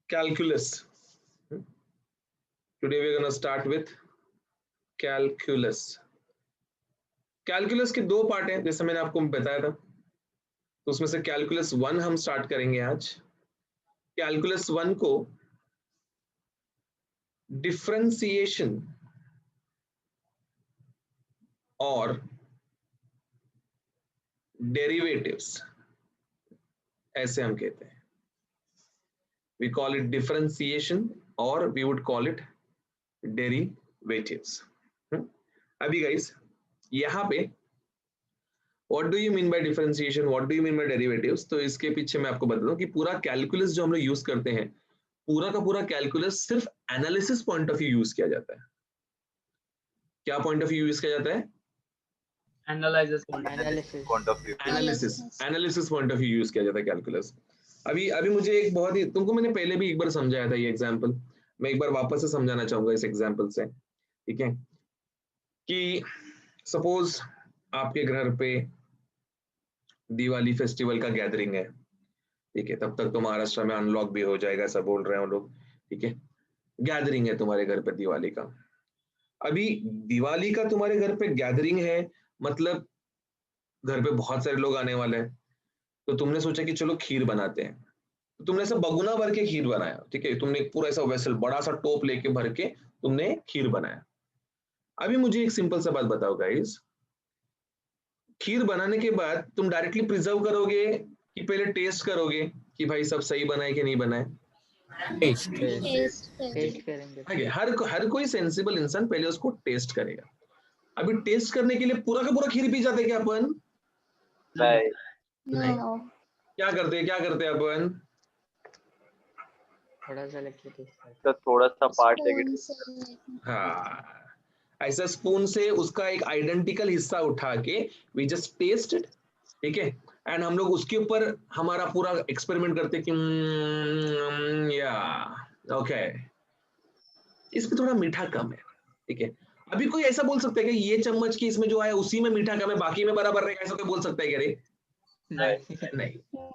calculus. Today we're going to start with calculus. Calculus के दो part हैं जैसे मैंने आपको बताया था, तो उसमें से कैलकुलस 1 हम स्टार्ट करेंगे आज। कैलकुलस 1 को डिफरेंशिएशन और डेरिवेटिव्स ऐसे हम कहते हैं। We call it differentiation or we would call it derivatives. अभी guys यहाँ पे what do you mean by differentiation, what do you mean by derivatives, तो इसके पीछे मैं आपको बता दूं कि पूरा कैलकुलस जो हम लोग यूज करते हैं, पूरा का पूरा कैलकुलस सिर्फ analysis point of view use किया जाता है। क्या पॉइंट ऑफ व्यू यूज किया जाता है? Analysis point of view use किया जाता है कैलकुलस। अभी मुझे एक बहुत ही, तुमको मैंने पहले भी एक बार समझाया था ये एग्जांपल, मैं एक बार वापस से समझाना चाहूंगा इस एग्जांपल से, ठीक है? कि सपोज आपके घर पे दिवाली फेस्टिवल का गैदरिंग है, ठीक है? तब तक तो महाराष्ट्र में अनलॉक भी हो जाएगा, सब बोल रहे हैं लोग, ठीक है? गैदरिंग है तुम्हारे घर पे दिवाली का। अभी दिवाली का तुम्हारे घर पे गैदरिंग है, मतलब घर पे बहुत सारे लोग आने वाले हैं, तो तुमने सोचा कि चलो खीर बनाते हैं, तो तुमने ऐसा बगुना भर के खीर बनाया, ठीक है? तुमने पूरा ऐसा वेसल बड़ा सा टोप लेके भर के तुमने खीर बनाया। अभी मुझे एक सिंपल सा बात बताओ गाइस, खीर बनाने के बाद तुम डायरेक्टली प्रिजर्व करोगे कि पहले टेस्ट करोगे कि भाई सब सही बना है कि नहीं बना है? टेस्ट करेंगे। हर कोई सेंसिबल इंसान पहले उसको टेस्ट करेगा। अभी टेस्ट करने के लिए पूरा का पूरा खीर पी जाते क्या अपन? नहीं। क्या करते अपन? थोड़ा सा पार्ट लेके, हाँ, ऐसा स्पून से उसका एक आइडेंटिकल हिस्सा उठा के वी जस्ट टेस्टेड, ठीक है? एंड हम लोग उसके ऊपर हमारा पूरा एक्सपेरिमेंट करते कि या ओके इसमें थोड़ा मीठा कम है, ठीक है? अभी कोई ऐसा बोल सकता है कि ये चम्मच की इसमें जो आया उसी में मीठा कम है, बाकी में बराबर रहेगा, ऐसा कोई बोल सकता है क्या रे? नहीं।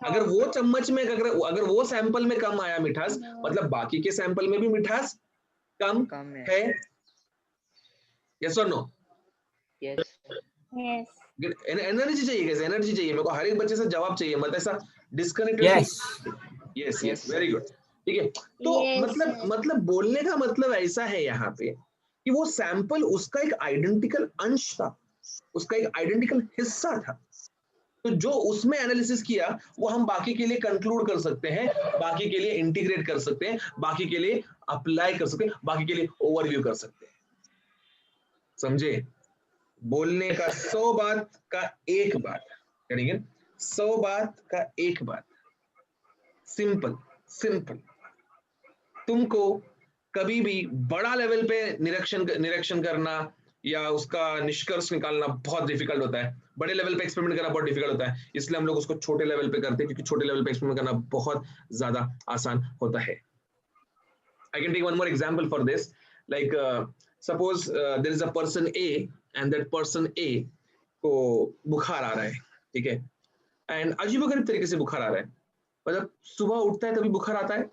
अगर वो चम्मच में अगर वो सैंपल में कम आया मिठास, मतलब बाकी के सैंपल में भी मिठास कम है। यस और नो? यस। एनर्जी चाहिए, कैसे एनर्जी चाहिए? मेरे को हर एक बच्चे से जवाब चाहिए, मतलब ऐसा डिस्कनेक्टेड। यस वेरी गुड, ठीक है? तो मतलब बोलने का मतलब ऐसा है यहाँ पे कि वो सैंपल उसका एक आइडेंटिकल अंश था, उसका एक आइडेंटिकल हिस्सा था, तो जो उसमें एनालिसिस किया वो हम बाकी के लिए कंक्लूड कर सकते हैं, बाकी के लिए इंटीग्रेट कर सकते हैं, बाकी के लिए अप्लाई कर सकते हैं, बाकी के लिए ओवरव्यू कर सकते हैं। समझे? बोलने का 100 बात का एक बात करेंगे, 100 बात का एक बात। सिंपल। तुमको कभी भी बड़ा लेवल पे निरीक्षण करना या उसका निष्कर्ष निकालना बहुत डिफिकल्ट होता है, बड़े लेवल पे एक्सपेरिमेंट करना बहुत डिफिकल्ट होता है, इसलिए हम लोग उसको छोटे लेवल पे करते हैं, क्योंकि छोटे लेवल पे एक्सपेरिमेंट करना बहुत ज्यादा आसान होता है। I can take one more example for this, like suppose there is a person A and that person A को बुखार आ रहा है, ठीक है? एंड अजीबोगरीब तरीके से बुखार आ रहा है, मतलब सुबह उठता है तभी बुखार आता है,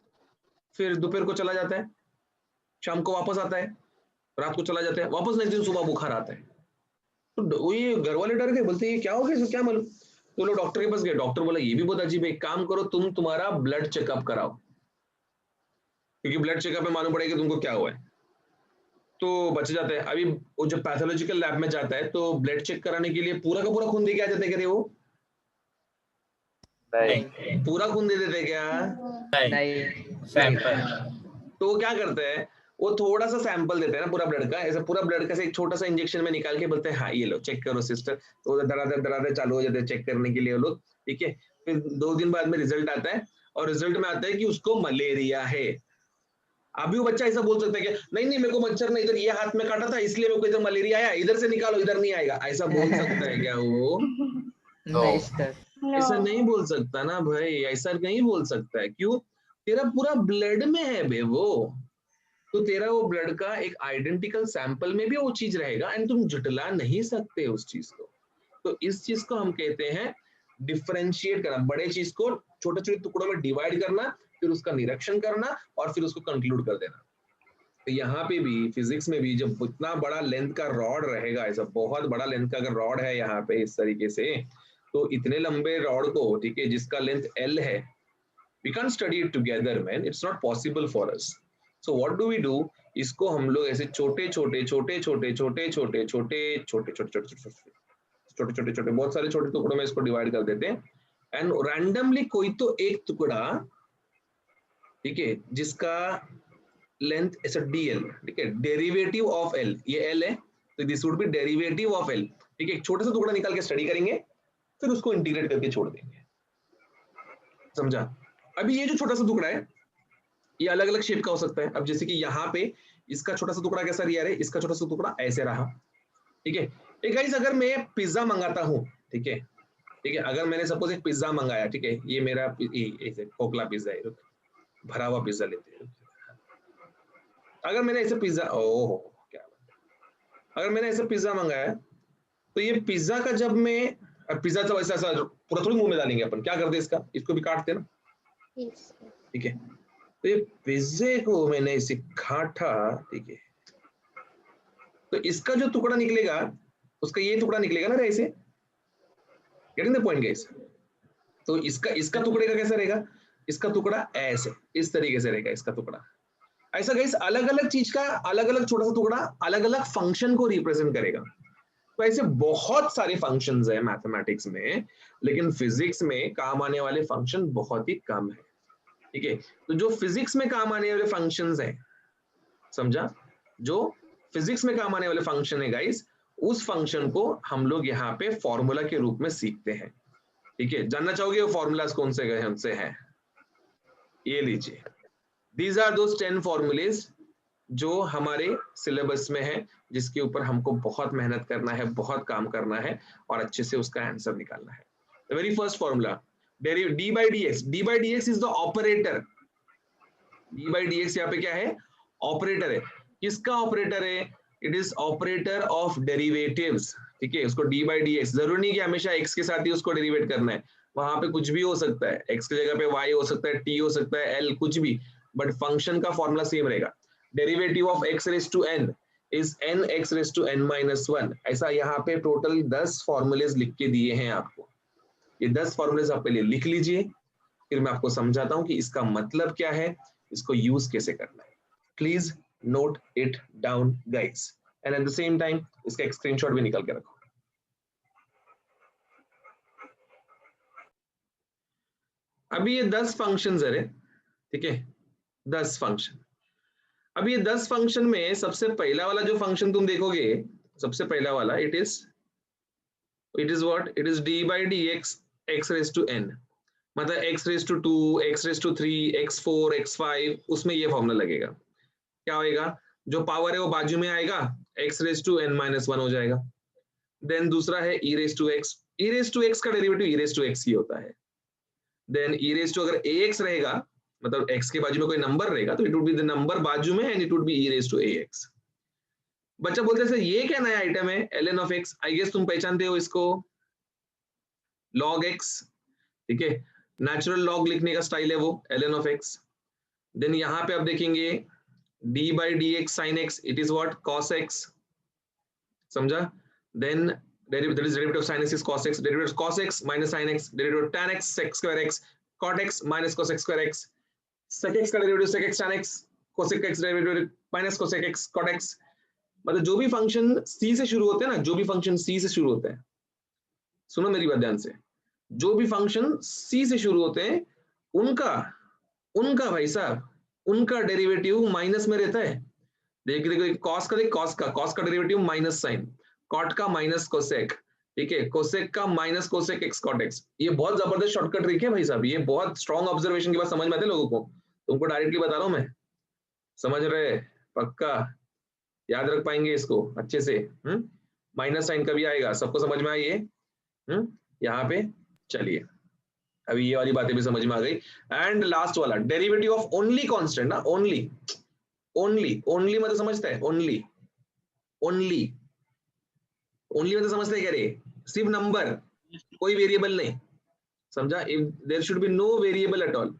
फिर दोपहर को चला जाता है, शाम को वापस आता है, रात को चला जाता है, वापस नेक्स्ट दिन सुबह बुखार आता है। तो ये घर वाले डर गए, बोलते ये क्या हो गया, क्या मालूम? तो लोग डॉक्टर के पास गए, डॉक्टर बोला ये भी बहुत अजीब है, एक काम करो तुम तुम्हारा ब्लड चेकअप कराओ, क्योंकि ब्लड चेकअप में मालूम पड़ेगा तुमको क्या हुआ है, तो बच जाता है। अभी वो जब पैथोलॉजिकल लैब में जाता है तो ब्लड चेक कराने के लिए पूरा का पूरा खून दे के आ जाते हैं, वो नहीं पूरा खून दे देते क्या? नहीं। तो वो क्या करते हैं, वो थोड़ा सा सैंपल देते हैं ना पूरा ब्लड का, ऐसा पूरा ब्लड का से एक छोटा सा इंजेक्शन में निकाल के बोलते हैं हाँ ये लो चेक करो सिस्टर, तो दरादर चालू हो जाते हैं चेक करने के लिए वो लोग, ठीक है? फिर 2 दिन बाद में रिजल्ट आता है, और रिजल्ट में आता है कि उसको मलेरिया है। अभी वो बच्चा ऐसा बोल सकता है कि नहीं मेरे को मच्छर ने इधर ये हाथ में काटा था इसलिए मेरे को इधर मलेरिया आया, इधर से निकालो इधर नहीं आएगा, ऐसा बोल सकता है क्या वो? नहीं सर, ऐसा नहीं बोल सकता ना भाई, ऐसा नहीं बोल सकता है। क्यों? तेरा पूरा ब्लड में है बे वो, तो तेरा वो ब्लड का एक आइडेंटिकल सैंपल में भी वो चीज रहेगा, एंड तुम जुटला नहीं सकते उस चीज को। तो इस चीज को हम कहते हैं डिफरेंशिएट करना, बड़े चीज को छोटे छोटे टुकड़ों में डिवाइड करना, फिर उसका निरीक्षण करना और फिर उसको कंक्लूड कर देना। तो यहाँ पे भी फिजिक्स में भी जब इतना बड़ा लेंथ का रॉड रहेगा, ऐसा बहुत बड़ा लेंथ का अगर रॉड है यहाँ पे इस तरीके से, तो इतने लंबे रॉड को, ठीक है, जिसका लेंथ L है, we can't study it together man, it's not possible for us. So what do we do? इसको हम लोग ऐसे छोटे छोटे छोटे छोटे छोटे छोटे छोटे छोटे छोटे छोटे छोटे छोटे छोटे बहुत सारे छोटे टुकड़ों में इसको डिवाइड कर देते हैं, एंड रैंडमली कोई तो एक टुकड़ा, ठीक है, जिसका लेंथ ऐसा dl, ठीक है, डेरिवेटिव ऑफ l, ये l है तो this would be derivative of l, ठीक है, एक छोटा सा टुकड़ा निकाल के स्टडी करेंगे, फिर उसको इंटीग्रेट करके छोड़ देंगे। समझा? अभी ये जो छोटा सा टुकड़ा है ये अलग अलग शेप का हो सकता है। अब जैसे कि यहाँ पे इसका छोटा सा टुकड़ा कैसा रिया है, इसका छोटा सा टुकड़ा ऐसे रहा, ठीक है। एक गाइस अगर मैं पिज्जा मंगाता हूँ, ठीक है, ठीक है, अगर मैंने सपोज एक पिज्जा मंगाया, ठीक है, ये मेरा खोखला पिज्जा है, भरा हुआ पिज्जा लेते हैं। अगर मैंने ऐसे पिज्जा, ओह क्या, अगर मैंने ऐसे पिज्जा मंगाया तो ये पिज्जा का जब मैं, पिज्जा तो ऐसा ऐसा पूरा थोड़ी मुंह में डालेंगे अपन, क्या करते हैं इसका, इसको भी काटते हैं ना, ठीक है। तो ये पिज्जे को मैंने इसे काटा, ठीक है, तो इसका जो टुकड़ा निकलेगा उसका ये टुकड़ा निकलेगा ना ऐसे, गेटिंग द पॉइंट गाइस। तो इसका टुकड़े का कैसा रहेगा, इसका टुकड़ा ऐसे इस तरीके से रहेगा इसका टुकड़ा ऐसा गाइस। अलग अलग चीज का अलग अलग छोटा सा टुकड़ा अलग अलग फंक्शन को रिप्रेजेंट करेगा। तो ऐसे बहुत सारे फंक्शंस है मैथमेटिक्स में, लेकिन फिजिक्स में काम आने वाले फंक्शन बहुत ही कम है, ठीक है। तो जो फिजिक्स में काम आने वाले फंक्शंस है, समझा, जो फिजिक्स में काम आने वाले फंक्शन है गाइस, उस फंक्शन को हम लोग यहाँ पे फॉर्मूला के रूप में सीखते हैं, ठीक है। जानना चाहोगे वो फॉर्मूलाज कौन से गए हमसे हैं, ये लीजिए, दीज आर दोस 10 फॉर्मूलेज जो हमारे सिलेबस में है, जिसके ऊपर हमको बहुत मेहनत करना है, बहुत काम करना है और अच्छे से उसका आंसर निकालना है। The very first formula, D by d x, D by d x is the operator, D by d x यहाँ पे क्या है, ऑपरेटर है। किसका ऑपरेटर है, it is operator of derivatives, ठीक है। उसको डी बाई डी एक्स, जरूरी नहीं कि हमेशा एक्स के साथ ही उसको डेरिवेट करना है, वहां पे कुछ भी हो सकता है, एक्स की जगह पे वाई हो सकता है, टी हो सकता है, एल, कुछ भी, बट फंक्शन का फॉर्मूला सेम रहेगा। Derivative of x raise to n is n x raise to n minus 1। ऐसा यहाँ पे टोटल 10 फॉर्मूलेज लिख के दिए हैं आपको, ये 10 फॉर्मूलेज आप पहले लिख लीजिए, फिर मैं आपको समझाता हूँ कि इसका मतलब क्या है, इसको यूज कैसे करना है। Please note it down guys, and at the same time इसका एक स्क्रीनशॉट भी निकाल के रखो। अभी ये 10 फंक्शंस है, ठीक है, 10 फंक्शन। अब ये 10 फंक्शन में सबसे पहला वाला जो फंक्शन तुम देखोगे, सबसे पहला वाला, it is what, it is d by d x x raise to n, मतलब x raise to 2, x raise to 3, x4, x5, उसमें ये फॉर्मूला लगेगा। क्या होएगा, जो पावर है वो बाजू में आएगा, x raise to n minus 1 हो जाएगा। देन दूसरा है e raise to x, e raise to x का डेरिवेटिव e रेज टू एक्स ही होता है। देन e रेज टू अगर ax रहेगा, मतलब x के बाजू में कोई नंबर रहेगा, तो it would be the number बाजू में and it would be e raise to ax। बच्चा बोलते हैं सर ये क्या नया आइटम है, ln of x, I guess तुम पहचानते हो इसको, log x, ठीक है, नेचुरल लॉग लिखने का स्टाइल है वो, ln ऑफ x। देन यहाँ पे आप देखेंगे d by dx sin x, it is what, cos x, समझा। Then derivative of sin x is cos x, derivative of cos x minus sin x, derivative of tan x sec square x, cot x minus cos x square x, sec x का derivative sec x tan x, cosec x derivative minus cosec x cot x। मतलब जो भी function c से शुरू होते हैं ना, जो भी फंक्शन c से शुरू होते हैं, सुनो मेरी बात ध्यान से, जो भी फंक्शन c से शुरू होते हैं उनका भाई साहब, उनका डेरिवेटिव माइनस में रहता है। देखिए कॉस का डेरिवेटिव माइनस साइन, कॉट का माइनस कोसेक, ठीक है, कोसेक का minus cosec x cot x. ये बहुत जबरदस्त शॉर्टकट ट्रिक है भाई साहब, ये बहुत स्ट्रॉन्ग ऑब्जर्वेशन के बाद समझ में आते हैं लोगों को, तुमको डायरेक्टली बता रहा हूं मैं, समझ रहे, पक्का याद रख पाएंगे इसको अच्छे से। माइनस साइन कभी आएगा, सबको समझ में आई ये, यहाँ पे चलिए अभी ये वाली बातें भी समझ में आ गई। एंड लास्ट वाला डेरिवेटिव ऑफ ओनली कांस्टेंट ना, ओनली मतलब समझता है, ओनली मतलब समझते है क्या रे, सिर्फ नंबर, कोई वेरिएबल नहीं, समझा, if there should be no variable at all,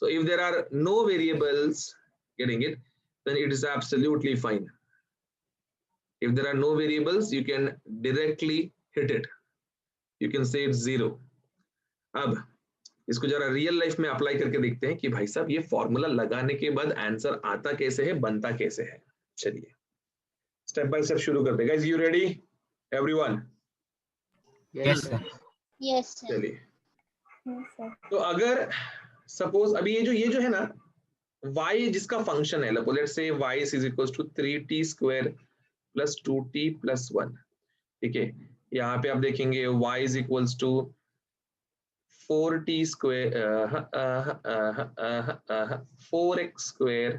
So if there are no variables, getting it, then it is absolutely fine. If there are no variables, you can directly hit it. You can say it's 0. अब इसको जरा real life में apply करके देखते हैं कि भाई साहब ये फॉर्मूला लगाने के बाद आंसर आता कैसे है, बनता कैसे है. चलिए स्टेप बाय स्टेप शुरू करते हैं. Guys you ready everyone? Yes, sir. Yes, sir. चलिए Yes, sir. तो अगर सपोज अभी ये जो है ना y जिसका फंक्शन है, let's say y is equals to 3t square plus 2t plus 1. ठीक है, यहाँ पे आप देखेंगे y is equals to 4t square 4x square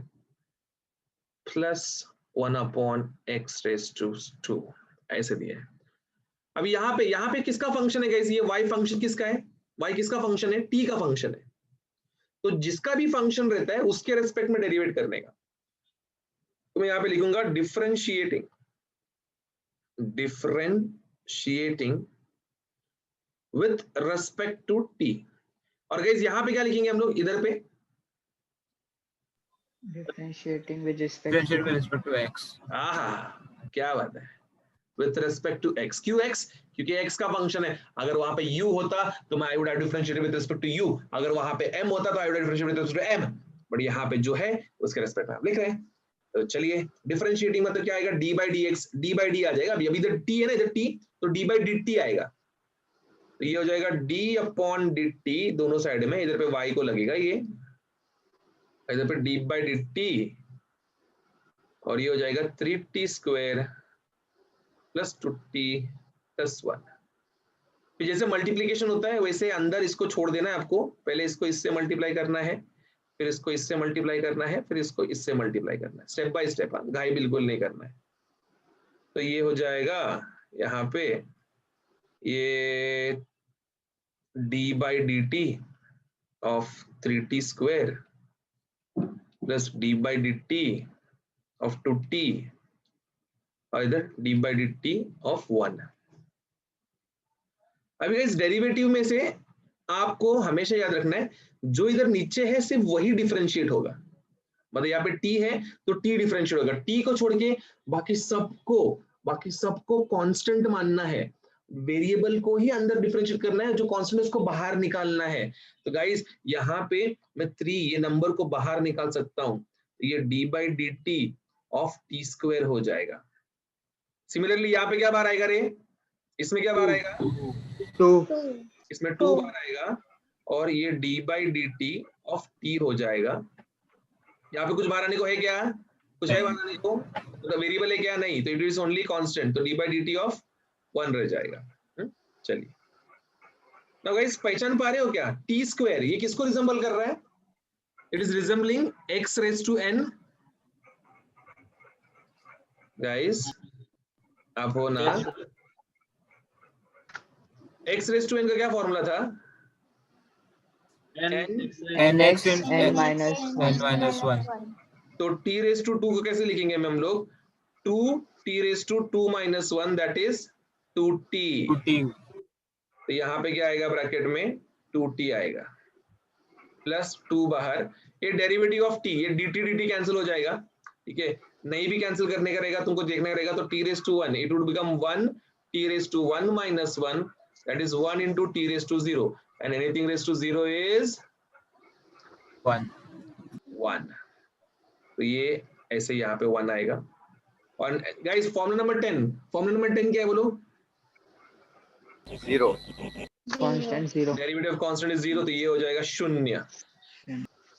plus 1 upon x raise to 2 ऐसे दिया है. अब यहाँ पे किसका फंक्शन है गाइस? ये y फंक्शन किसका है? y किसका फंक्शन है? t का फंक्शन है. तो जिसका भी फंक्शन रहता है उसके रेस्पेक्ट में डेरिवेट करने का. तो मैं यहाँ पे लिखूंगा differentiating with respect to t. और गाइस यहाँ पे क्या लिखेंगे हम लोग? इधर पे Differentiating with respect to x. क्या बात है, विथ रेस्पेक्ट टू x. क्यों x? क्योंकि x का फंक्शन है. अगर वहां पे u होता तो मैं I would have differentiated with respect to u. अगर वहां पे m होता तो I would have differentiated with respect to m. But यहाँ पे जो है उसके रेस्पेक्ट में आप लिख रहे हैं. तो चलिए डिफरेंशिएटिंग मतलब क्या आएगा? d by dx, d by d आ जाएगा. अभी इधर t है ना, इधर t, तो d by dt आएगा. तो ये हो जाएगा d अपॉन dt दोनों साइड में. इधर पे y को लगेगा ये, इधर पे d by dt, और ये हो जाएगा 3t square plus 2t plus 1. फिर जैसे मल्टीप्लीकेशन होता है वैसे अंदर इसको छोड़ देना है आपको. पहले इसको इससे मल्टीप्लाई करना है, फिर इसको इससे मल्टीप्लाई करना है, फिर इसको इससे मल्टीप्लाई करना है. स्टेप बाय स्टेप, घाई बिल्कुल नहीं करना है. तो ये हो जाएगा यहाँ पे ये d by dt of 3t square plus d by dt of 2t, और इधर d by dt ऑफ 1. अभी इस डेरिवेटिव में से आपको हमेशा याद रखना है जो इधर नीचे है सिर्फ वही डिफरेंशिएट होगा. मतलब यहाँ पे t है तो t डिफरेंशिएट होगा. t को छोड़ के बाकी सबको कांस्टेंट मानना है. वेरिएबल को ही अंदर डिफरेंशिएट करना है, जो कांस्टेंट उसको बाहर निकालना है. तो गाइस यहाँ पे मैं 3 ये नंबर को बाहर निकाल सकता हूं. तो ये d by dt of t square हो जाएगा. सिमिलरली यहाँ पे क्या बाहर आएगा रे? इसमें क्या बाहर आएगा? 2. इसमें 2 बाहर आएगा, और ये d by dt of t हो जाएगा. यहाँ पे कुछ बाहर आने को है क्या? कुछ है बाहर आने को? तो वेरिएबल है क्या? नहीं. तो इट इज ओनली कांस्टेंट. तो d by dt ऑफ 1 रह जाएगा. चलिए नाउ गाइस पहचान पा रहे हो क्या? t स्क्वायर ये किसको रिजेंबल कर रहा है? It is resembling x raise to n. Guys आप हो ना? x रेज टू n का क्या फॉर्मूला था? nx n minus 1. तो t रेज टू 2 को कैसे लिखेंगे हम लोग? 2t raise to 2 minus 1 that is 2t. तो यहाँ पे क्या आएगा ब्रैकेट में? 2t आएगा प्लस 2 बाहर. ये डेरिवेटिव ऑफ t, ये dt कैंसिल हो जाएगा. ठीक है, नहीं भी कैंसिल करने का रहेगा, तुमको देखना रहेगा. तो t raise to 1 it would become 1 t raise to 1 minus 1 that is 1 into t raise to 0 and anything raised to 0 is 1. तो ये ऐसे यहाँ पे 1 आएगा. और गाइस फॉर्मूला नंबर 10 क्या है बोलो? 0. Constant 0. Derivative of constant is 0, तो ये हो जाएगा 0.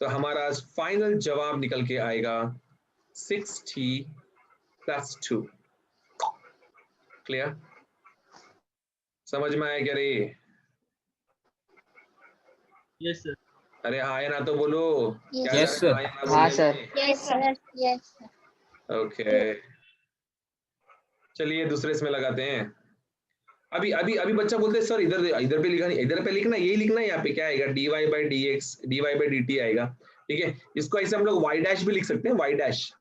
तो हमारा फाइनल जवाब निकल के आएगा 6t प्लस 2. क्लियर? समझ में आया क्या रे? Yes, sir. अरे हाँ या ना तो बोलो. Yes, sir. हाँ sir. Yes, sir. Yes, sir. Okay चलिए दूसरे इसमें लगाते हैं. अभी बच्चा बोलते हैं सर इधर पे लिखा नहीं, इधर पे लिखना, यही लिखना है. यहाँ पे क्या आएगा? dy by dx dy by dt आएगा. ठीक है, इसको ऐसे हम लोग y डैश भी लिख सकते हैं, y डैश.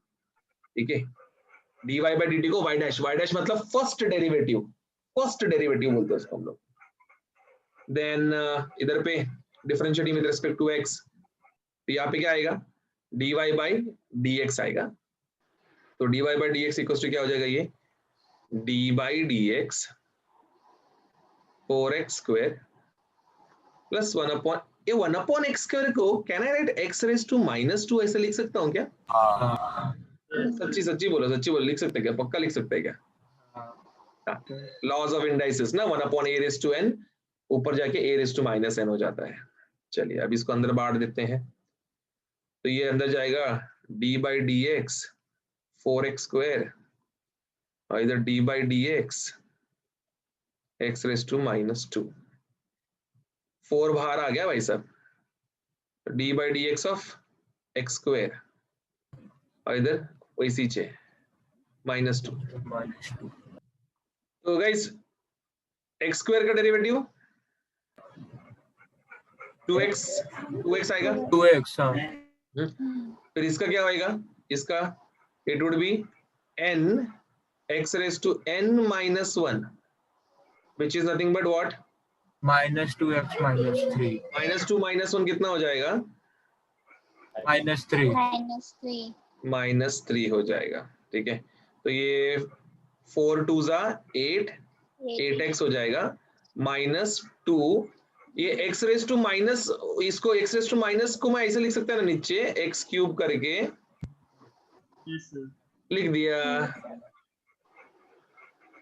ठीक है, dy by dt को y डैश मतलब फर्स्ट डेरिवेटिव बोलते हैं उसको हम लोग. देन इधर पे differentiating with respect to x, तो यहाँ पे क्या आएगा, dy by dx आएगा। तो dy by dx equal to क्या हो जाएगा, ये d by dx 4x square plus 1 upon, ये 1 अपॉन x स्क्वायर को can I write x raise to -2 ऐसे लिख सकता हूँ क्या? सच्ची सच्ची बोलो, सच्ची बोलो, लिख सकते क्या, पक्का लिख सकते हैं क्या? लॉज ऑफ इंडाइसिस ना, 1 upon a raise to n, ऊपर जाके a रेज टू -n हो जाता है। चलिए अब इसको अंदर बांट देते हैं, तो ये अंदर जाएगा d by dx 4x square और इधर d by dx x raise to -2, 4 बाहर आ गया भाई साहब, d by dx of x square और इधर वही नीचे -2। तो गाइस x स्क्वायर का डेरिवेटिव 2x आएगा। 2x हाँ। फिर इसका क्या होएगा, इसका it would be n x raise to n -1 which is nothing but what, -2x -3 -2 -1 कितना हो जाएगा, -3 -3 हो जाएगा। ठीक है, तो ये 4 2 जा 8, 8x हो जाएगा -2, ये x रेज टू माइनस, इसको x रेज टू माइनस को मैं ऐसे लिख सकता है ना, नीचे x क्यूब करके लिख दिया।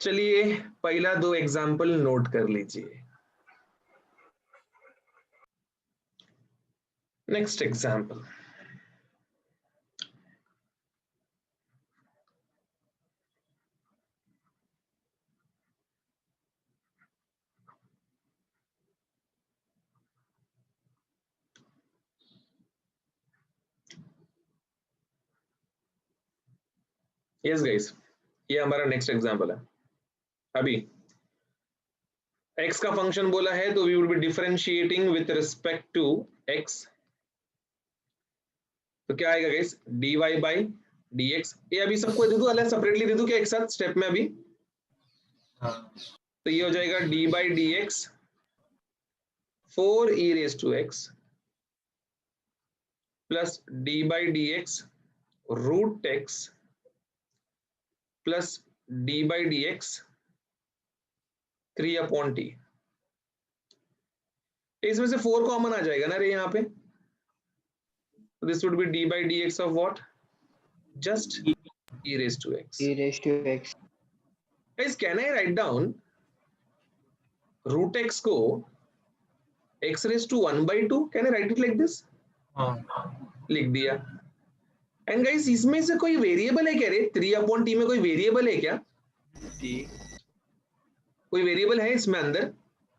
चलिए पहला 2 एग्जाम्पल नोट कर लीजिए। नेक्स्ट एग्जाम्पल, यस गाइस, ये हमारा नेक्स्ट एग्जाम्पल है। अभी x का फंक्शन बोला है तो we would be differentiating with respect to x, तो क्या आएगा गाइस, dy by dx। ये अभी सबको दे दूं, अलग सेपरेटली दे दूं क्या एक साथ स्टेप में अभी? तो ये हो जाएगा d by dx 4e raised to x plus d by dx root x plus d by dx 3 upon t। इसमें से 4 कॉमन आ जाएगा ना रे यहाँ पे, this would be d by dx of what, just e raised to x। e raised to x Guys, can I write down root x को x raised to 1 by 2? Can I write it like this? लिख दिया। And guys इसमें से कोई variable है क्या रे, 3 upon t में कोई वेरिएबल है क्या? कोई वेरिएबल है इसमें अंदर?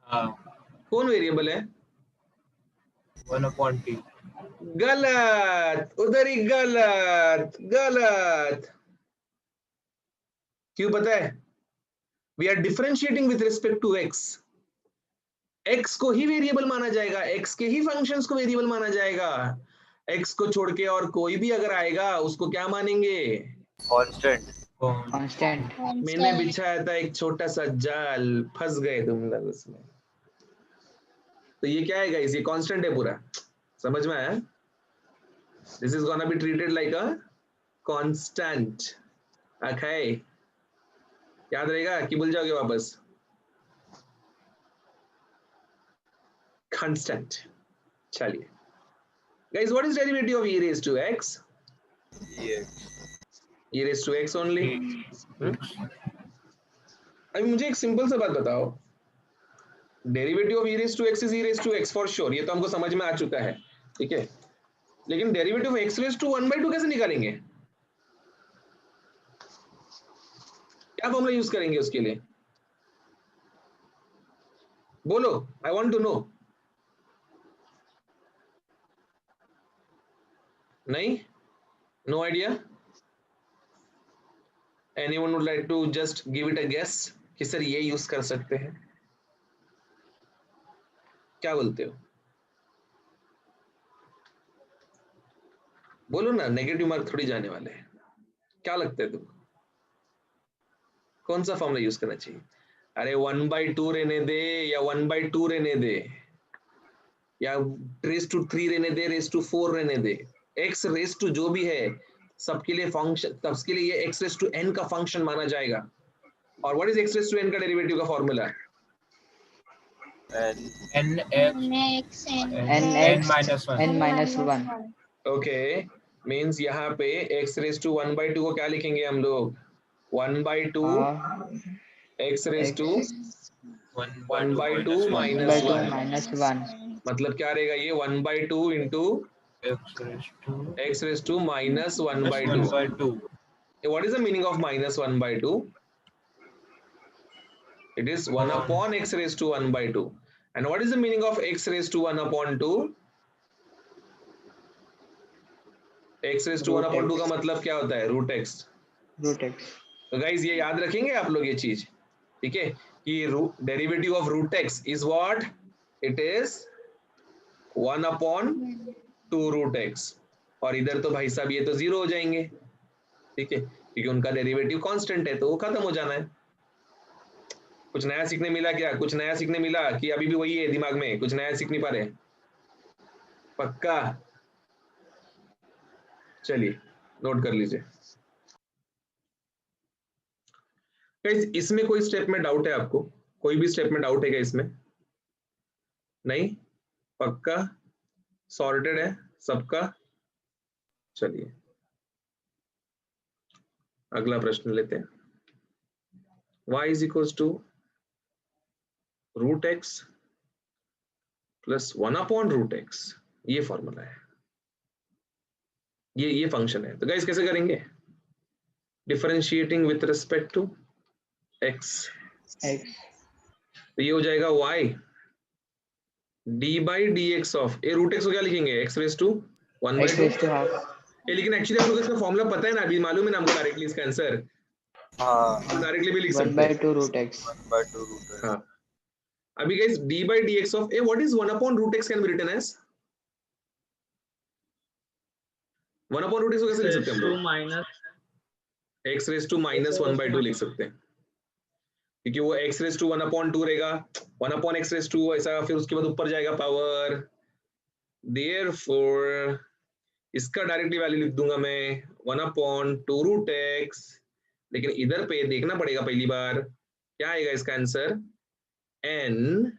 कौन वेरिएबल है? 1 upon t। गलत, उधर ही गलत, गलत। क्यों पता है? We are differentiating with respect to x। x को ही वेरिएबल माना जाएगा, x के ही फंक्शंस को वेरिएबल माना जाएगा। x को छोड़ के और कोई भी अगर आएगा उसको क्या मानेंगे? कांस्टेंट। मैंने बिछाया था एक छोटा सा जाल, फंस गए तुम लोग उसमें। तो ये क्या है गाइस, ये कांस्टेंट है पूरा, समझ में आया? This is gonna be treated like a constant. Okay, याद रहेगा कि भूल जाओगे वापस? कांस्टेंट। चलिए guys, what is derivative of e raised to x? e raised to x only। अभी मुझे एक सिंपल सा बात बताओ, derivative of e raised to x is e raised to x for sure, ये तो हमको समझ में आ चुका है, ठीक है। लेकिन derivative of x raised to 1 by 2 कैसे निकालेंगे? क्या फॉर्मूला यूज करेंगे उसके लिए? बोलो, आई वांट टू नो। नहीं, no idea. Anyone would like to just give it a guess कि सर ये यूज कर सकते हैं? क्या बोलते हो? बोलो ना, नेगेटिव मार्क थोड़ी जाने वाले हैं। क्या लगता है तुमको, कौन सा फॉर्मूला यूज करना चाहिए? अरे 1 by 2 रहने दे या 1 by 2 रहने दे, या रेस टू 3 रहने दे, रेस टू 4 रहने दे, एक्स रेस टू जो भी है सबके लिए फंक्शन, सबके लिए ये एक्स रेस टू एन का फंक्शन माना जाएगा। और what is x raise to n का डेरिवेटिव का formula? Next n minus 1. n minus 1. Okay, means यहाँ पे एक्स रेस टू 1/2 को क्या लिखेंगे हम लोग? 1/2 x raise to 1/2 minus -1। 1. minus 1. मतलब क्या रहेगा ये? 1/2 into x x raised to raised to -1/2. 1/2. What is the meaning of -1/2? It is 1 upon x raised to 1/2. And what is the meaning of x raised to 1/2? x raised to 1/2 का मतलब क्या होता है? Root x. तो guys ये याद रखेंगे आप लोग ये चीज, ठीक है, कि derivative of root x is what? It is 1/2 root x. और इधर तो भाई साहब ये तो 0 हो जाएंगे, ठीक है, क्योंकि उनका डेरिवेटिव कांस्टेंट है तो वो खत्म हो जाना है। कुछ नया सीखने मिला क्या? कुछ नया सीखने मिला कि अभी भी वही है दिमाग में, कुछ नया सीख नहीं पा रहे? पक्का? चलिए नोट कर लीजिए। गाइस इसमें कोई स्टेप में डाउट है आपको? कोई भी स्टेप में डाउट है क्या इसमें? नहीं? पक्का सॉर्टेड है सबका? चलिए अगला प्रश्न लेते हैं। y is equals to root x plus 1/√x, ये फॉर्मूला है, ये फंक्शन है। तो गाइस कैसे करेंगे? Differentiating with respect to x, तो ये हो जाएगा y d/dx of a root x को क्या लिखेंगे? x raise to 1/2। लेकिन एक्चुअली आप लोग इसका फॉर्मूला पता है ना, अभी मालूम है ना हमको डायरेक्टली इसका आंसर? हम डायरेक्टली भी लिख सकते हैं 1/2 root x. हाँ। अभी guys d/dx of a, what is 1/√x can be written as? 1/√x को कैसे लिख सकते हैं हम लोग? x रेज टू -1/2 लिख सकते हैं, क्योंकि वो x रेज टू 1/2 रहेगा, 1/x रेज टू ऐसा, फिर उसके बाद ऊपर जाएगा पावर, देयरफॉर इसका डायरेक्टली वैल्यू लिख दूंगा मैं 1/2√x। लेकिन इधर पे देखना पड़ेगा पहली बार क्या आएगा इसका answer? n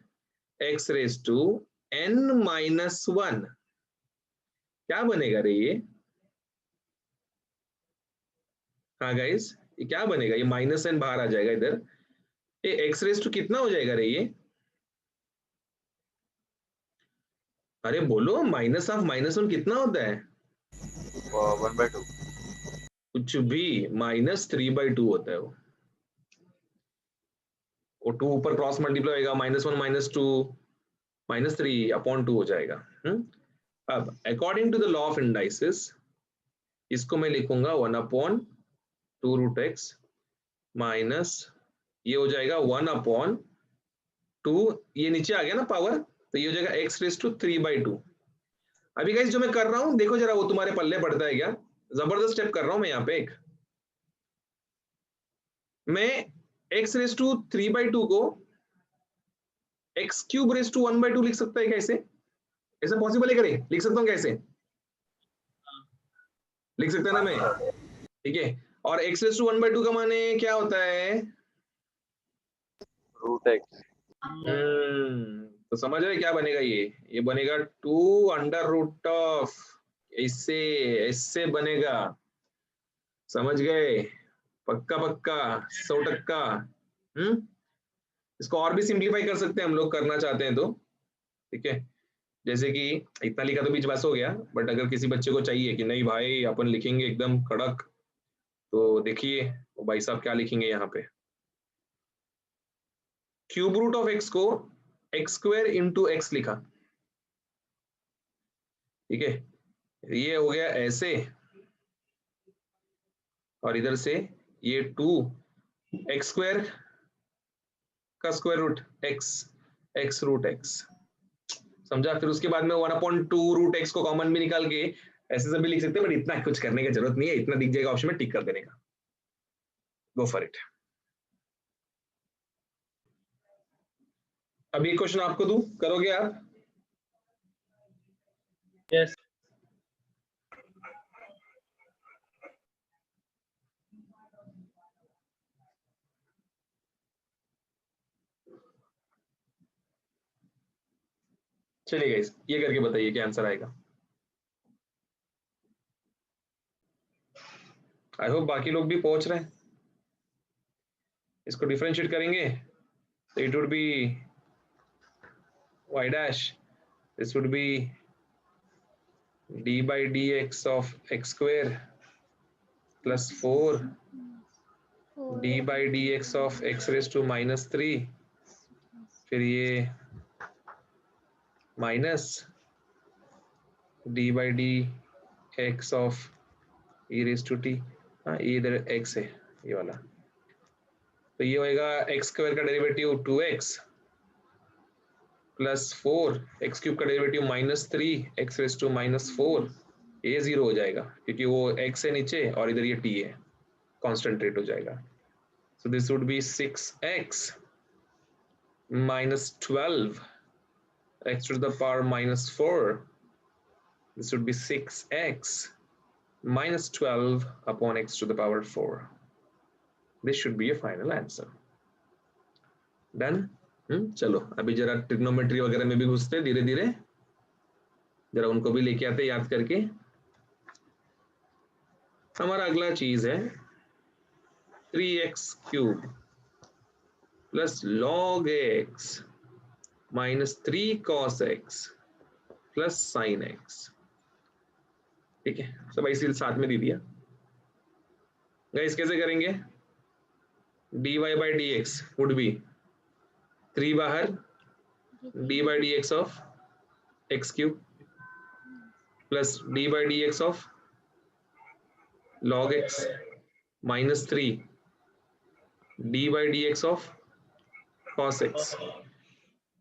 x raise to n-1 क्या बनेगा रे ये? हाँ गाइस ये क्या बनेगा? ये -n बाहर आ जाएगा इधर, ये x रेज टू कितना हो जाएगा रे ये? अरे बोलो, -1 कितना होता है? 1/2। कुछ भी, -3/2 होता है वो 2 ऊपर क्रॉस मल्टीप्लाई होगा, -1 -2 -3/2 हो जाएगा। अब according to the law of indices इसको मैं लिखूंगा 1/2√x माइनस ये हो जाएगा 1/2, ये नीचे आ गया ना पावर, तो ये हो जाएगा x रेज टू 3/2। अभी गाइस जो मैं कर रहा हूं देखो जरा, वो तुम्हारे पल्ले पड़ता है क्या? जबरदस्त स्टेप कर रहा हूं मैं यहाँ पे। मैं x रेज टू 3/2 को x³ रेज टू 1/2 लिख सकता है कैसे? ऐसा पॉसिबल है? करे लिख सकता हूँ कैसे? लिख सकता है ना मैं, ठीक है। और x रेज टू 1/2 का माने क्या होता है? Root x. तो समझ रहे क्या बनेगा ये बनेगा 2√, इससे इससे बनेगा, समझ गए? पक्का पक्का 100%। इसको और भी सिंप्लीफाई कर सकते हैं हम लोग, करना चाहते हैं तो, ठीक है। जैसे कि इतना लिखा तो बीच बस हो गया, बट अगर किसी बच्चे को चाहिए कि नहीं भाई अपन लिखेंगे एकदम कड़क, तो देखिए वो भाई साहब क्या लिखेंगे यहाँ पे, क्यूब रूट ऑफ x को x² इंटू x लिखा, ठीक है। ये हो गया ऐसे, और इधर से ये 2x² का square root x root x, समझा? फिर उसके बाद में 1/2√x को कॉमन भी निकाल के ऐसे सब भी लिख सकते हैं, बट इतना कुछ करने की जरूरत नहीं है, इतना दिख जाएगा ऑप्शन में, टिक कर देने का, गो फॉर इट। अब ये क्वेश्चन आपको दूं, करोगे आप? Yes. चलिए गाइस, ये करके बताइए क्या आंसर आएगा। आई होप बाकी लोग भी पहुंच रहे हैं। इसको डिफरेंशिएट करेंगे तो it would B y dash, this would be d by dx of x square plus 4 d by dx of x raised to minus 3, फिर ये minus d by dx of e raised to t, हाँ ये इधर x है ये वाला, तो ये होएगा x स्क्वायर का derivative 2x plus 4 x cube का derivative minus 3 x raise to minus 4, ये 0 हो जाएगा क्योंकि वो x है नीचे और इधर ये t है, कॉन्स्टेंट्रेट हो जाएगा। So this would be 6x minus 12 x to the power minus 4, this would be 6x minus 12 upon x to the power 4. This should be a final answer. Done? चलो अभी जरा ट्रिग्नोमेट्री वगैरह में भी घुसते धीरे धीरे, जरा उनको भी लेके आते याद करके। हमारा अगला चीज है 3x cube plus log x minus 3 cos x plus sin x। ठीक है, सब ऐसे साथ में दे दिया। गाइस कैसे करेंगे? dy by dx would be 3 बाहर d by dx of x cube plus d by dx of log x minus 3 d by dx of cos x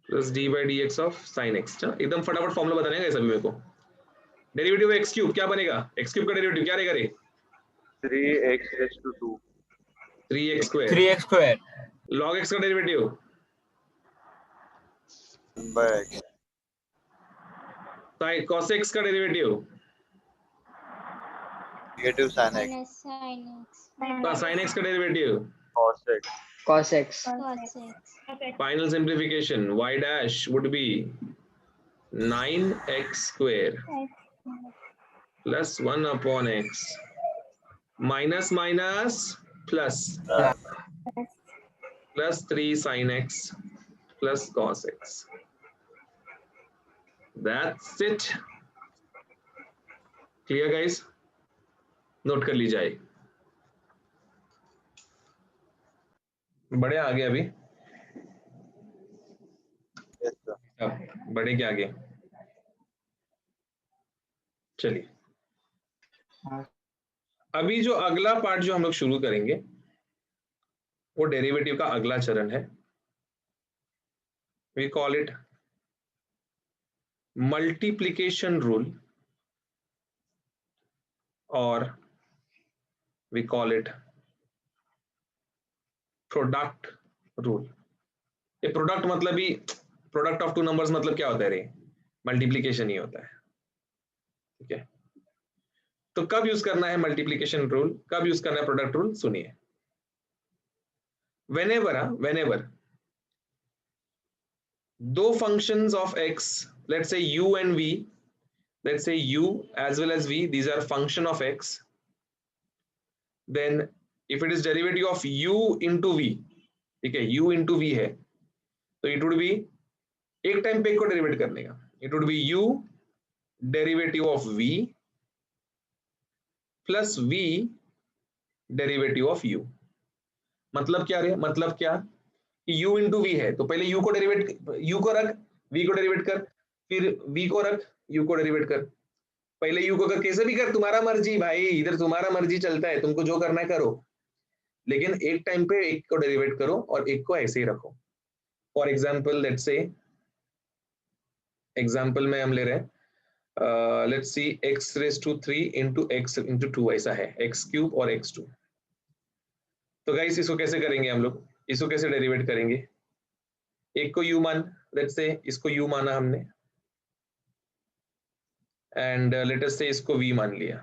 plus d by dx of sin x। एकदम फटाफट formula बताने का सभी मेरे को। Derivative x cube क्या बनेगा? X cube का डेरिवेटिव क्या रहेगा रे? 3x raised to 2 3x square. 3x square. log x का derivative 1 by x cos x का derivative negative sin x minus sin x sin x का derivative cos x Cos x. cos x final simplification y dash would be 9x square plus 1 upon x minus minus plus plus 3 sin x plus cos x। That's it. Clear guys? Note कर लीजिए। बड़े आगे अभी, yes sir अब बड़े के आगे चलिए। अभी जो अगला पार्ट जो हम लोग शुरू करेंगे वो डेरिवेटिव का अगला चरण है। We call it multiplication rule और we call it product rule. ये प्रोडक्ट मतलब ही प्रोडक्ट ऑफ टू नंबर्स मतलब क्या होता है रे? मल्टीप्लिकेशन ही होता है। ठीक है, तो कब यूज करना है मल्टीप्लिकेशन रूल, कब यूज करना है प्रोडक्ट रूल? सुनिए। whenever दो functions of x, let's say u and v, let's say u as well as v, these are function of x, then if it is derivative of u into v, ठीक है, u into v है तो it would be एक time पे एक को derivative करने का, it would be u derivative of v plus v derivative of u। मतलब क्या रे? मतलब क्या कि u इंटू वी है तो पहले u को डेरिवेट, u को रख, v को डेरिवेट कर, फिर v को रख, u को डेरिवेट कर। पहले u को कर, कैसे भी कर, तुम्हारा मर्जी भाई, इधर तुम्हारा मर्जी चलता है, तुमको जो करना है करो, लेकिन एक टाइम पे एक को डेरिवेट करो और एक को ऐसे ही रखो। For example let's say, example में हम ले रहे हैं, let's see x raise to 3 into x into 2, ऐसा है x क्यूब और x2। तो गाइस इसको कैसे करेंगे हम लोग? इसको कैसे डेरिवेट करेंगे? एक को u मान, लेट्स से इसको u माना हमने, एंड लेट अस से इसको v मान लिया,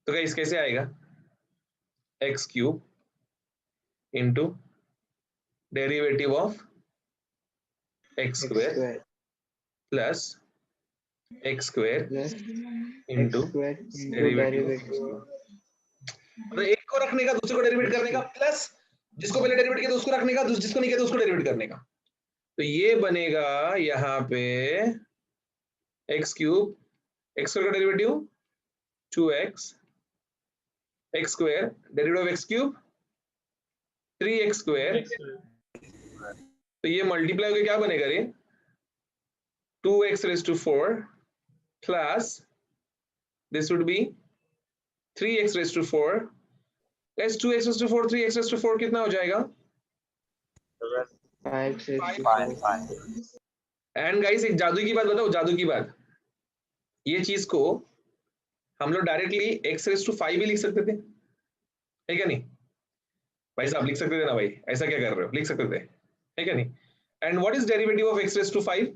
तो गाइस कैसे आएगा, x cube into derivative of x X square square plus x square plus into X square into derivative of derivative of मतलब एक को रखने का दूसरे को डेरिवेट करने का, प्लस जिसको पहले डेरिवेट किया था उसको रखने का, जिसको नहीं किया था उसको डेरिवेट करने का। तो ये बनेगा यहाँ पे एक्स क्यूब, एक्स स्क्वायर का derivative 2x, x square derivative of x cube 3x square, तो ये मल्टीप्लाई होकर क्या बनेगा रे, 2x raised to 4 plus this would be 3x raised to 4, guys 2x raised to 4 3x raised to 4 कितना हो जाएगा, 5 raised to 5 4. 5 एंड गाइस एक जादू की बात बताओ, जादू की बात, ये चीज को हम लोग डायरेक्टली x raised to 5 भी लिख सकते थे, है क्या नहीं भाई साहब, लिख सकते थे ना भाई, ऐसा क्या कर रहे हो, लिख सकते थे, है क्या नहीं। And what is derivative of x raised to 5,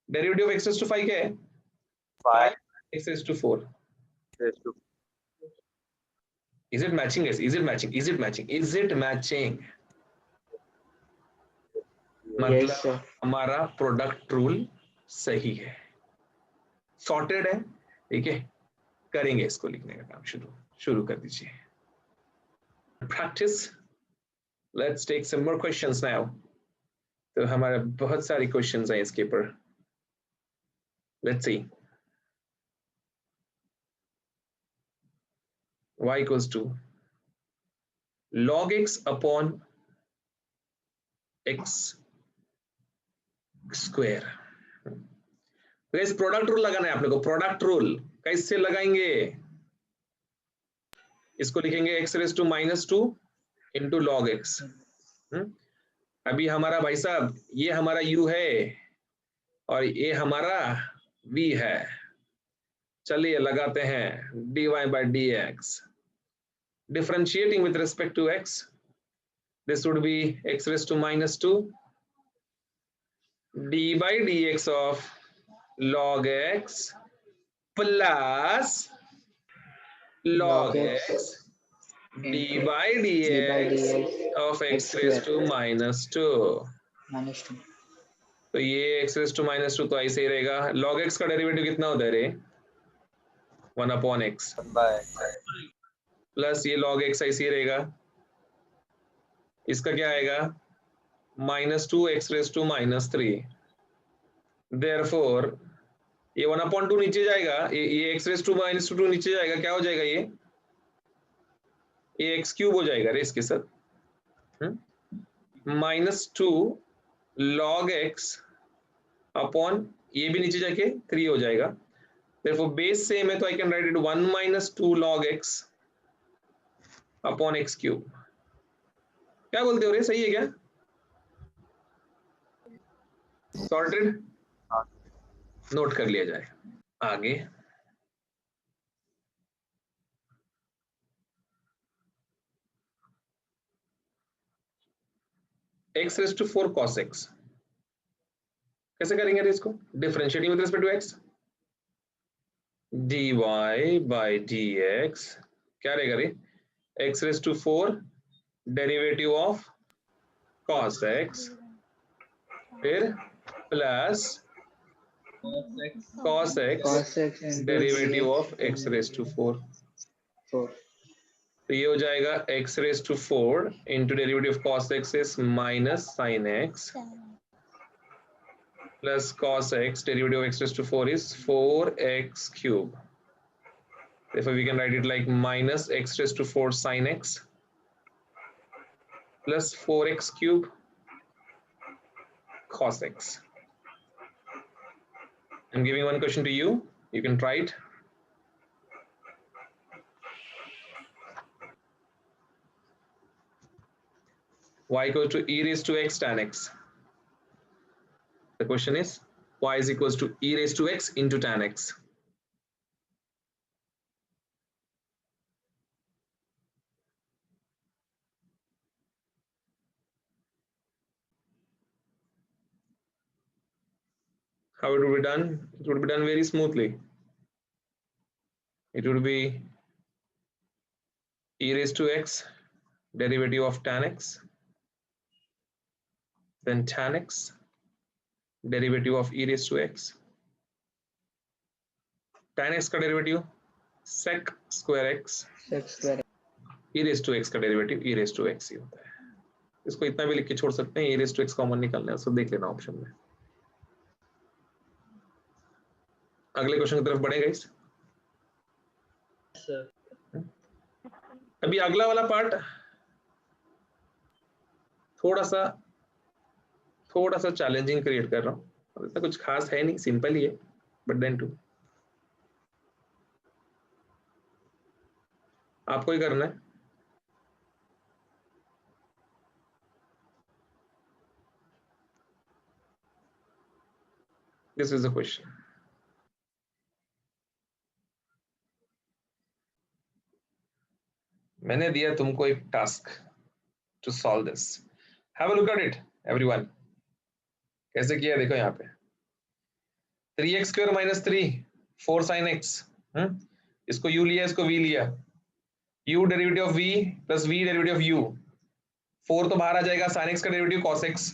derivative of x raised to 5 क्या है, 5 x raised to 4, raised to is it matching guys, is it matching, is it matching, is it matching, Yes, मतलब sir. हमारा product rule सही है, sorted है, ठीक है। करेंगे इसको लिखने का काम शुरू शुरू कर दीजिए, practice, let's take some more questions now. तो हमारे बहुत सारे क्वेश्चंस हैं इसके ऊपर, लेट्स सी, y equals to log x upon x square. तो इस प्रोडक्ट रूल लगाना है आप लोग को, प्रोडक्ट रूल कैसे लगाएंगे, इसको लिखेंगे x raise to -2 into log x. अभी हमारा भाई साहब ये हमारा u है और ये हमारा v है, चलिए लगाते हैं dy by dx, differentiating with respect to x, this would be x raised to -2 d by dx of log x plus log x d by dx of x raised to -2। -2. तो ये x raised to -2 तो ऐसे ही रहेगा, log x का derivative कितना होता है रे, 1 upon x 1 by x plus ये log x ऐसे ही रहेगा, इसका क्या आएगा -2 x raised to -3, therefore ये 1 upon 2 नीचे जाएगा, ये x raised to -2 नीचे जाएगा, क्या हो जाएगा ये x क्यूब हो जाएगा रे इसके साथ, -2 log x अपॉन ये भी नीचे जाके 3 हो जाएगा, therefore बेस सेम है तो I can write it 1 - 2 log x upon x cube. क्या बोलते हो रे, सही है क्या, सॉर्टेड, नोट कर लिया जाए। आगे x raised to 4 cos x, कैसे करेंगे रे इसको, differentiating with respect to x, dy by dx क्या रहेगा रे, x raised to 4 derivative of cos x फिर plus cos x Cos x into derivative dx of x raised to 4, 4. तो ये हो जाएगा x raised to 4 into derivative of cos x is minus sin x plus cos x, derivative of x raised to 4 is 4x cube. Therefore, we can write it like minus x raised to 4 sin x plus 4x cube cos x. I'm giving one question to you. You can try it. Y equals to e raised to x tan x. The question is y is equals to e raised to x into tan x. How it would be done? It would be done very smoothly. It would be e raised to x, derivative of tan x, then tan x, derivative of e raised to x, tan x का derivative sec square x, Sec square. e raised to x का derivative e raised to x ही होता है. इसको इतना भी लिख के छोड़ सकते हैं, e raised to x common निकालना है, उसको देख लेना ऑप्शन में. अगले क्वेश्चन की तरफ बढ़े गाइस. अभी अगला वाला पार्ट थोड़ा सा चैलेंजिंग क्रिएट कर रहा हूँ. इतना कुछ खास है नहीं, सिंपल ही है, बट देन टू आपको ही करना है. This is the question. मैंने दिया तुमको एक task to solve this. Have a look at it everyone. कैसे किया देखो यहाँ पे 3x square minus 3 4 sine x. इसको u लिया, इसको v लिया. u derivative of v plus v derivative of u. 4 तो बाहर आ जाएगा, साइन x का डेरिवेटिव cos x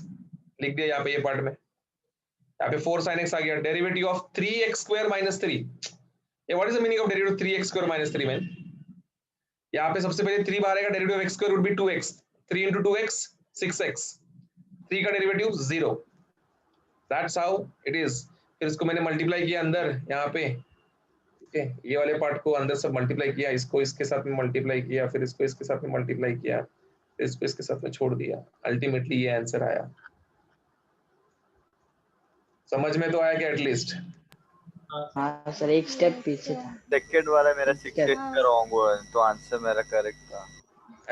लिख दिया यहाँ पे, ये पार्ट में. यहाँ पे 4 साइन x आ गया. Derivative of 3x square minus 3. ये what is the meaning of derivative 3x square minus 3 man? यहाँ पे सबसे पहले 3 बाहर आएगा, derivative of x square would be 2x. 3 into 2x 6x. 3 का derivative 0. That's how it is. फिर इसको मैंने मल्टीप्लाई किया अंदर यहाँ पे, ठीक है. ये वाले पार्ट को अंदर सब मल्टीप्लाई किया, इसको इसके साथ में मल्टीप्लाई किया, फिर इसको इसके साथ में मल्टीप्लाई किया, फिर इसको इसके साथ में छोड़ दिया. अल्टीमेटली ये आंसर आया. समझ में तो आया क्या एटलीस्ट? हाँ सर, एक स्टेप पीछे था. सेकंड वाला मेरा 6 हाँ. रॉन्ग हुआ है, तो आंसर मेरा करेक्ट था.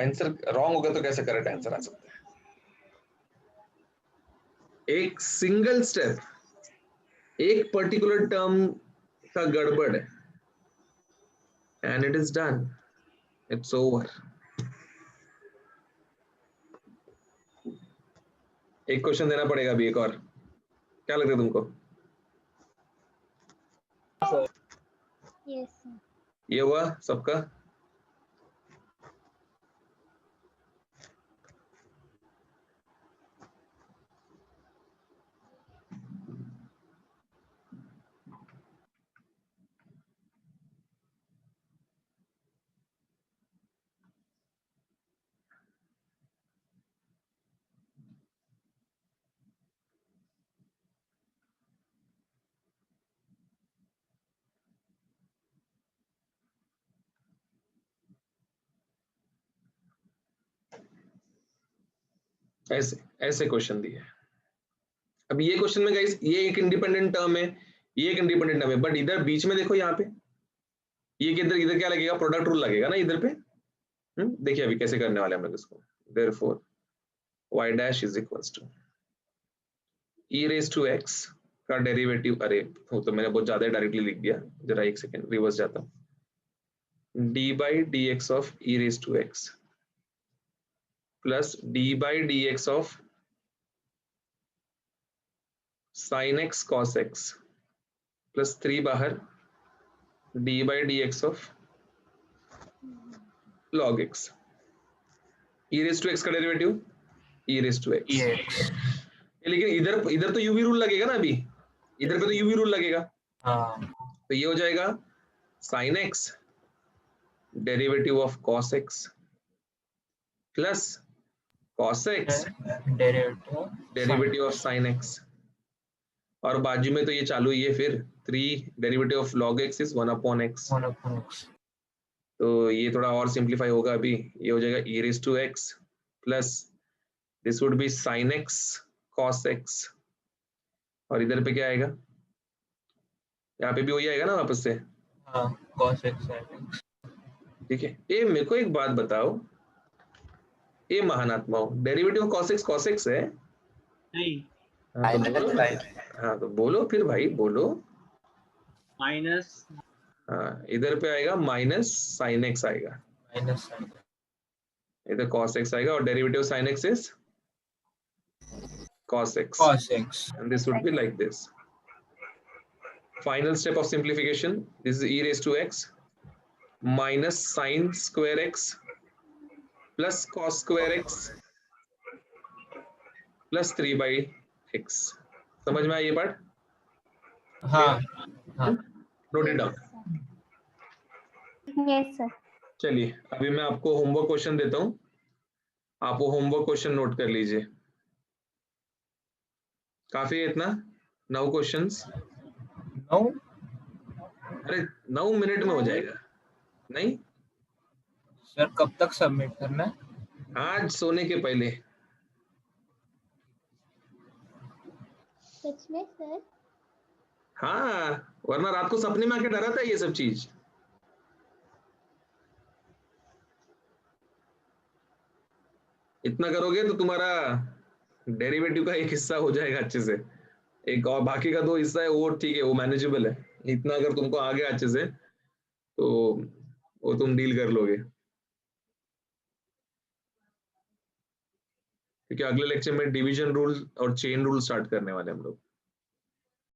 आंसर रॉन्ग होगा तो कैसे करेक्ट आंसर आ सकता है? एक सिंगल स्टेप, एक पर्टिकुलर टर्म का गड़बड़ है, and it is done. It's over. एक क्वेश्चन देना पड़ेगा अभी, एक और. क्या लगता है तुमको? Yes, sir. ये हुआ सबका? ऐसे ऐसे क्वेश्चन दिए. अब ये क्वेश्चन में गाइस, ये एक इंडिपेंडेंट टर्म है, ये एक इंडिपेंडेंट टर्म है, बट इधर बीच में देखो यहाँ पे ये किधर इधर क्या लगेगा? प्रोडक्ट रूल लगेगा ना इधर पे. देखिए अभी कैसे करने वाले हम लोग इसको. therefore y dash is equals to e raised to x का डेरिवेटिव. अरे वो तो मैंने बहुत ज्यादा डायरेक्टली लिख दिया, जरा एक सेकेंड रिवर्स जाता हूँ. d by dx of e raised to x plus d by dx of sin x cos x plus 3 बाहर d by dx of log x. e raised to x का डेरिवेटिव e raised to x. लेकिन इधर इधर तो uv rule लगेगा ना. अभी इधर पे तो uv रूल लगेगा. तो ये हो जाएगा sin x derivative of cos x plus cos x derivative of sin x. और बाजू में तो ये चालू ही है, फिर 3 derivative of log x is 1 upon x. तो ये थोड़ा और सिंप्लीफाई होगा अभी. ये हो जाएगा e raised to x plus this would be sin x cos x. और इधर पे क्या आएगा? यहाँ पे भी वही आएगा ना वापस से. cos x. ठीक है. ये मेरे को एक बात बताओ, ये महानात्मा हो, डेरिवेटिव ऑफ cos x है. नहीं, हाँ तो बोलो फिर भाई, बोलो. माइनस. हाँ इधर पे आएगा माइनस sin x आएगा, माइनस इधर cos x आएगा, और derivative sin x is cos x. cos x. And this would be like this. Final step of simplification. This is e raised to x minus sin square x plus cos square x plus 3 by x. समझ में आया ये part? हाँ हाँ note it down. Yes, sir. चलिए अभी मैं आपको होमवर्क क्वेश्चन देता हूँ, आप वो होमवर्क क्वेश्चन नोट कर लीजिए. काफी है इतना? 9 क्वेश्चंस. 9 अरे 9 मिनट में हो जाएगा. नहीं, सर कब तक सबमिट करना है? आज सोने के पहले. सच में सर? हाँ, वरना रात को सपने में आके डरा था ये सब चीज. इतना करोगे तो तुम्हारा डेरिवेटिव का एक हिस्सा हो जाएगा अच्छे से. एक और बाकी का 2 हिस्सा है वो ठीक है, वो मैनेजेबल है. इतना अगर तुमको आ गया अच्छे से तो वो तुम डील कर लोगे. क्योंकि अगले लेक्चर में डिवीजन रूल और चेन रूल स्टार्ट करने वाले हम लोग.